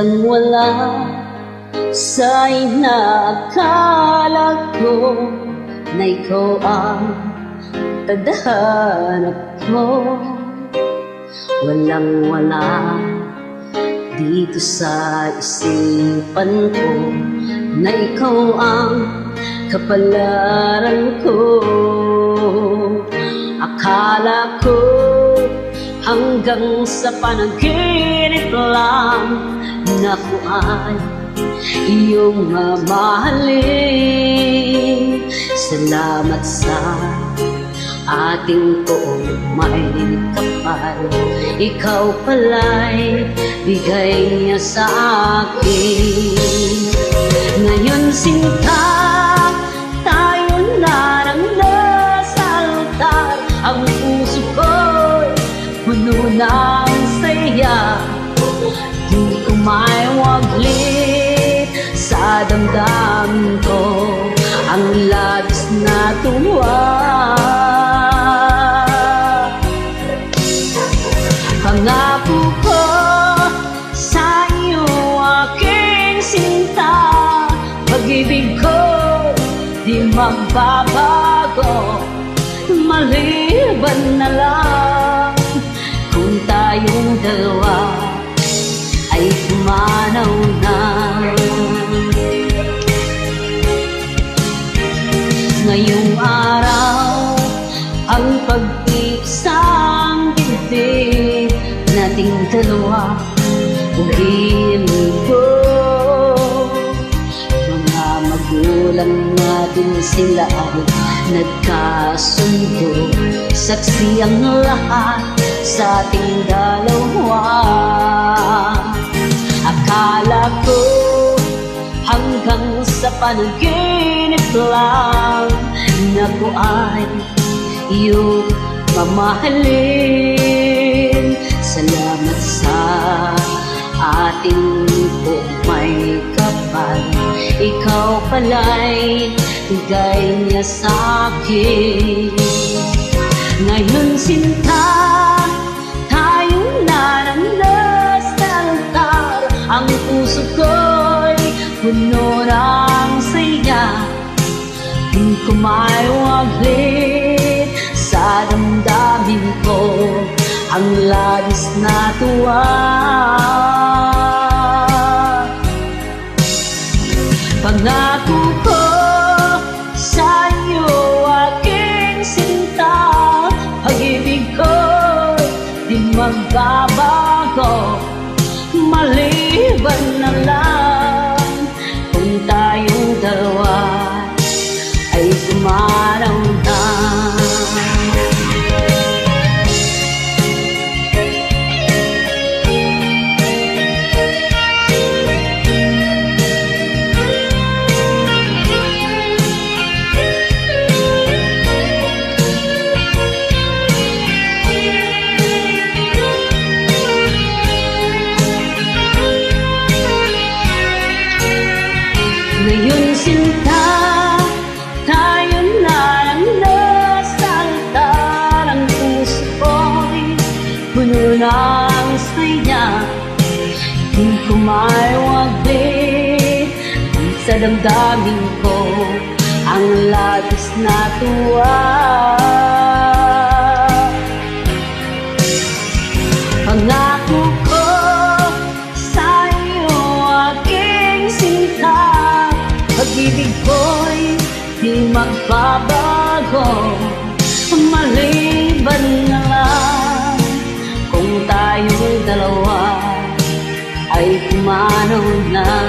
walang wala sa inaakala ko na ikaw ang tadhanap ko. Walang wala dito sa isipan ko na ikaw ang kapalaran ko. Akala ko hanggang sa panaginip lang na ako ay iyong mamahalin. Salamat sa ating poong may kapal, ikaw pala'y bigay niya sa akin. Ngayon sinta, tayo na ng nasa altar. Ang puso ko'y puno ng saya, di ko may waglit sa damdamin ko ang labis na tuwa. Pangako ko sa iyo aking sinta, pag-ibig ko di magbabago, maliban na lang kung tayong dalawa ay pumanaw na. Ngayong araw ang pag-iisang dibdib nating dalawa uhin ko. Mga magulang natin sila ay nagkasundo, saksi ang lahat sa ating dalawa. Akala ko hanggang sa panaginip lang na ko ay iyong mamahalin. Salamat sa ating poong may kapal, ikaw pala'y bigay niya sa akin. Ngayon sinta, tayo na ng nasa altar. Ang puso ko'y puno ng saya, di ko may waglit sa damdamin ko ang labis na tuwa. Pangako ko sa iyo aking sinta, pag-ibig ko di magbabago, maliban na lang kung tayong dalawa ay pumanaw na. Ngayon sinta, tayo na ng nasa altar. Ang puso ko'y puno ng saya, di ko may waglit sa damdamin ko ang labis na tuwa. Pangako ko sa iyo aking sinta, pag-ibig ko'y di magbabago, maliban na lang kung tayong dalawa ay pumanaw na.